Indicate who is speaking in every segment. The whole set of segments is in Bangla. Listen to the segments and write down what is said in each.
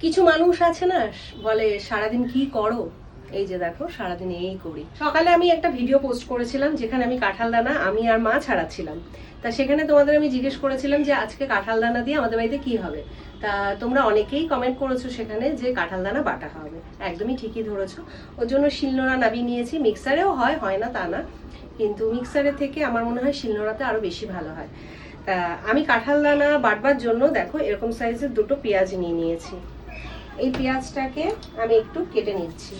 Speaker 1: কিছু মানুষ আছে না, বলে সারাদিন কি করো। এই যে দেখো সারাদিন এই করি। সকালে আমি একটা ভিডিও পোস্ট করেছিলাম যেখানে আমি কাঁঠাল দানা আমি আর মা ছাড়াচ্ছিলাম। তা সেখানে তোমাদের আমি জিজ্ঞেস করেছিলাম যে আজকে কাঁঠাল দানা দিয়ে আমাদের বাড়িতে কি হবে। তা তোমরা অনেকেই কমেন্ট করেছো সেখানে যে কাঁঠাল দানা বাটা হবে। একদমই ঠিকই ধরেছো। ওর জন্য শিলনোড়া নামিয়ে নিয়েছি। মিক্সারেও হয় না তা না, কিন্তু মিক্সারের থেকে আমার মনে হয় শিলনোড়াতে আরো বেশি ভালো হয়। তা আমি কাঁঠাল দানা বাটবার জন্য দেখো এরকম সাইজের দুটো পেঁয়াজ নিয়ে নিয়েছি। এই পেঁয়াজটাকে আমি একটু কেটে নিচ্ছি।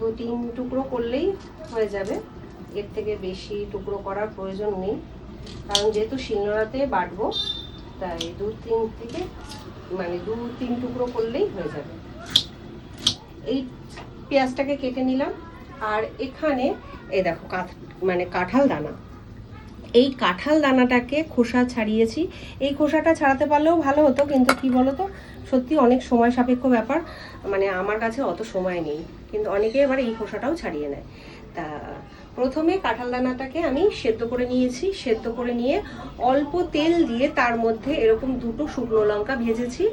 Speaker 1: 2-3 টুকরো করলেই হয়ে যাবে, এর থেকে বেশি টুকরো করার প্রয়োজন নেই, কারণ যেহেতু শিলনোড়াতে বাটবো তাই 2-3 টুকরো করলেই হয়ে যাবে। এই পেঁয়াজটাকে কেটে নিলাম। আর এখানে এই দেখো কাঁঠাল দানা, এই কাঁঠাল দানাটাকে খোসা ছাড়িয়েছি। এই খোসাটা ছাড়াতে পারলেও ভালো হতো, কিন্তু কি বলতো সত্যি অনেক সময় সাপেক্ষ ব্যাপার, আমার কাছে অত সময় নেই, কিন্তু অনেকে এবার এই খোসাটাও ছাড়িয়ে নেয়। তা প্রথমে কাঁঠাল দানাটাকে আমি সেদ্ধ করে নিয়েছি। সেদ্ধ করে নিয়ে অল্প তেল দিয়ে তার মধ্যে এরকম 2টো শুকনো লঙ্কা ভেজেছি,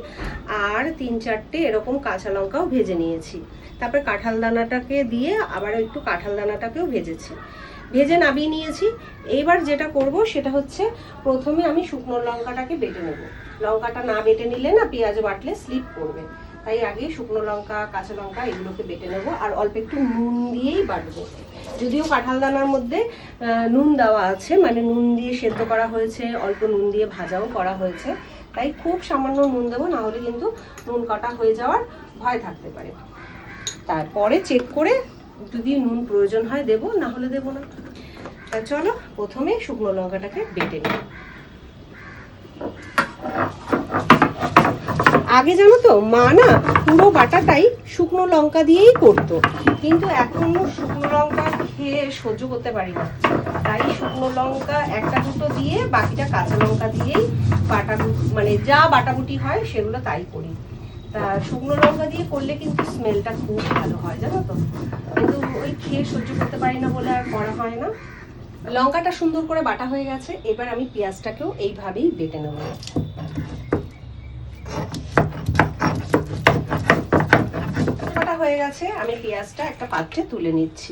Speaker 1: আর 3-4টে এরকম কাঁচা লঙ্কাও ভেজে নিয়েছি। তারপর কাঁঠাল দানাটাকে দিয়ে আবার একটু কাঁঠাল দানাটাকেও ভেজে নামিয়ে নিয়েছি। এইবার যেটা করব সেটা হচ্ছে প্রথমে আমি শুকনো লঙ্কাটাকে বেটে নেব। লঙ্কাটা না বেটে নিলে না পেঁয়াজ বাটলে স্লিপ করবে, তাই আগে শুকনো লঙ্কা কাঁচা লঙ্কা এগুলোকে বেটে নেব। আর অল্প একটু নুন দিয়েই বাটবো। যদিও কাঁঠাল দানার মধ্যে নুন দেওয়া আছে, নুন দিয়ে সেদ্ধ করা হয়েছে, অল্প নুন দিয়ে ভাজাও করা হয়েছে, তাই খুব সামান্য নুন দেবো, না হলে কিন্তু নুন কাটা হয়ে যাওয়ার ভয় থাকতে পারে। তারপরে চেক করে যদি নুন প্রয়োজন হয় দেবো, না হলে দেবো না। তা চলো প্রথমে শুকনো লঙ্কাটাকে বেটে নিই। আগে জানো তো মা না পুরো বাটাটাই শুকনো লঙ্কা দিয়েই করতো, কিন্তু এখন শুকনো লঙ্কা খেয়ে সহ্য করতে পারি না, তাই শুকনো লঙ্কা 1-2 দিয়ে বাকিটা কাঁচা লঙ্কা দিয়েই যা বাটাবুটি হয় সেগুলো তাই করি। তা শুকনো লঙ্কা দিয়ে করলে কিন্তু স্মেলটা খুব ভালো হয় জানো তো, কিন্তু ওই খেয়ে সহ্য করতে পারি না বলে আর করা হয় না। লঙ্কাটা সুন্দর করে বাটা হয়ে গেছে, এবার আমি পেঁয়াজটাকেও এইভাবেই বেটে নেব। বাটা হয়ে গেছে, আমি পেঁয়াজটা একটা পাত্রে তুলে নিচ্ছি,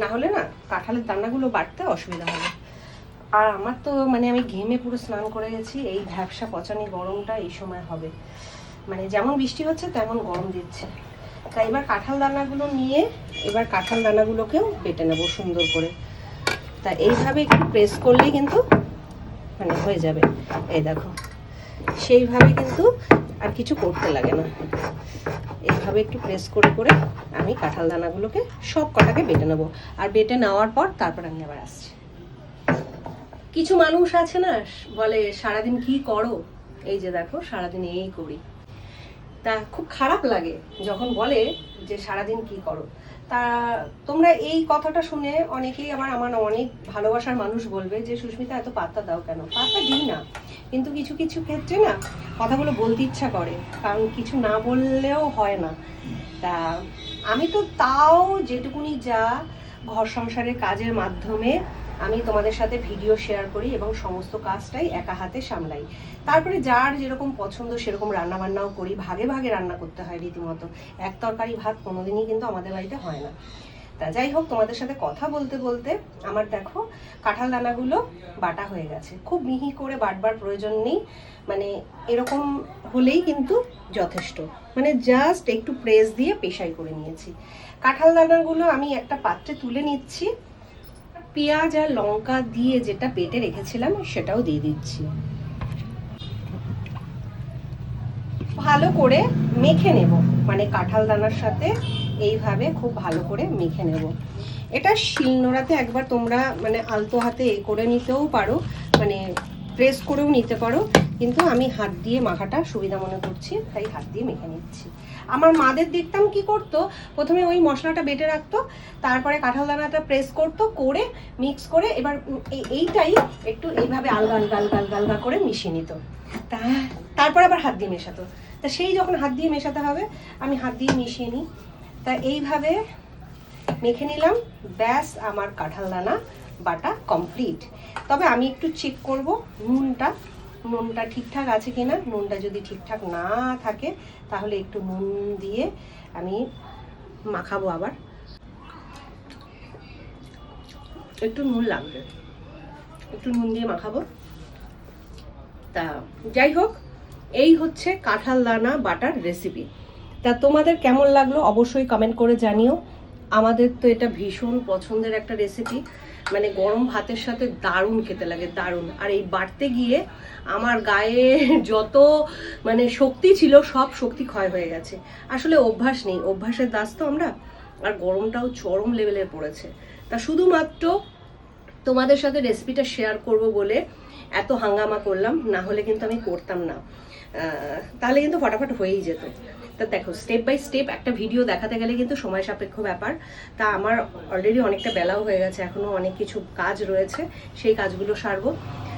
Speaker 1: না হলে না কাঁঠালের দানাগুলো বাটতে অসুবিধা হবে। আর আমার তো আমি ঘেমে পুরো স্নান করে গেছি। এই ভ্যাপসা পচানি গরমটা এই সময় হবে, যেমন বৃষ্টি হচ্ছে তেমন গরম দিচ্ছে। তাই এবার কাঁঠাল দানাগুলো নিয়ে এবার কাঁঠাল দানাগুলোকেও বেটে নেব সুন্দর করে। তা এইভাবে একটু প্রেস করলেই কিন্তু হয়ে যাবে। এই দেখো সেইভাবে কিন্তু আর কিছু করতে লাগে না। এইভাবে একটু প্রেস করে করে আমি কাঁঠাল দানাগুলোকে সব কটাকে বেটে নেব। আর বেটে নেওয়ার পর তারপর আমি আবার আসছি। কিছু মানুষ আছে না, বলে সারাদিন কি করো। এই যে দেখো সারাদিন এই করি। তা খুব খারাপ লাগে যখন বলে যে সারাদিন কি করো। তা তোমরা এই কথাটা শুনে অনেকেই আমার অনেক ভালোবাসার মানুষ বলবে যে সুস্মিতা এত পাত্তা দাও কেন। পাত্তা দিই না, কিন্তু কিছু কিছু ক্ষেত্রে না কথাগুলো বলতে ইচ্ছা করে, কারণ কিছু না বললেও হয় না। তা আমি তো তাও যেটুকুনি যা ঘর সংসারের কাজের মাধ্যমে আমি তোমাদের সাথে ভিডিও শেয়ার করি এবং সমস্ত কাজটাই একা হাতে সামলাই। তারপরে যার যেরকম পছন্দ সেরকম রান্না বান্নাও করি, ভাগে ভাগে রান্না করতে হয় রীতিমতো। এক তরকারি ভাত কোনোদিনই কিন্তু আমাদের বাড়িতে হয় না। তা যাই হোক, তোমাদের সাথে কথা বলতে বলতে আমার দেখো কাঁঠাল দানাগুলো বাটা হয়ে গেছে। খুব মিহি করে বাটবার প্রয়োজন নেই, এরকম হলেই কিন্তু যথেষ্ট। জাস্ট একটু প্রেস দিয়ে পেশাই করে নিয়েছি। কাঁঠাল দানাগুলো আমি একটা পাত্রে তুলে নিচ্ছি। পেঁয়াজ আর লঙ্কা দিয়ে যেটা বেটে রেখেছিলাম সেটাও দিয়ে দিচ্ছি। ভালো করে মেখে নেব, কাঁঠাল দানার সাথে এইভাবে খুব ভালো করে মেখে নেব। এটা শিলনোড়াতে একবার তোমরা আলতো হাতে করে নিতেও পারো, প্রেস করেও নিতে পারো, কিন্তু আমি হাত দিয়ে মাখাটা সুবিধা মনে করছি, তাই হাত দিয়ে মেখে নিচ্ছি। আমার মাদের দেখতাম কি করতো, প্রথমে ওই মশলাটা বেটে রাখতো, তারপরে কাঁঠাল দানাটা প্রেস করতো, করে মিক্স করে এবার এইটাই একটু এইভাবে আলগা আলগা আলগা আলগা আলগা করে মিশিয়ে নিত, তারপর আবার হাত দিয়ে মেশাতো। তা সেই যখন হাত দিয়ে মেশাতে হবে আমি হাত দিয়ে মিশিয়ে নিই। তা এইভাবে মেখে নিলাম, ব্যাস আমার কাঁঠাল দানা বাটা কমপ্লিট। তবে আমি একটু চেক করব নুনটা, নুনটা ঠিকঠাক আছে কিনা। নুনটা যদি ঠিকঠাক না থাকে তাহলে একটু নুন দিয়ে আমি মাখাবো। আবার একটু নুন লাগবে, একটু নুন দিয়ে মাখাবো। তা যাই হোক, এই হচ্ছে কাঁঠাল দানা বাটার রেসিপি। তা তোমাদের কেমন লাগলো অবশ্যই কমেন্ট করে জানিও। আমাদের তো এটা ভীষণ পছন্দের একটা রেসিপি, মানে গরম ভাতের সাথে দারুণ খেতে লাগে, দারুণ। আর এই বাড়তে গিয়ে আমার গায়ে যত মানে শক্তি ছিল সব শক্তি ক্ষয় হয়ে গেছে। আসলে অভ্যাস নেই, অভ্যাসের দাস তো আমরা। আর গরমটাও চরম লেভেলের পড়েছে। তা শুধুমাত্র তোমাদের সাথে রেসিপিটা শেয়ার করব বলে এত হাঙ্গামা করলাম, না হলে কিন্তু আমি করতাম না। তাহলে কিন্তু ফটাফট হয়েই যেত। তা দেখো, স্টেপ বাই স্টেপ একটা ভিডিও দেখাতে গেলে কিন্তু সময় সাপেক্ষ ব্যাপার। তা আমার অলরেডি অনেকটা বেলাও হয়ে গেছে, এখনও অনেক কিছু কাজ রয়েছে, সেই কাজগুলো সারবো।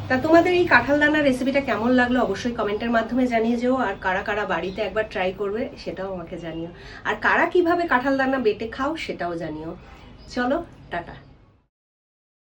Speaker 1: তা তোমাদের এই কাঁঠাল দানার রেসিপিটা কেমন লাগলো অবশ্যই কমেন্টের মাধ্যমে জানিয়ে যেও। আর কারা কারা বাড়িতে একবার ট্রাই করবে সেটাও আমাকে জানিও। আর কারা কিভাবে কাঁঠাল দানা বেটে খাও সেটাও জানিও। চলো, টাটা।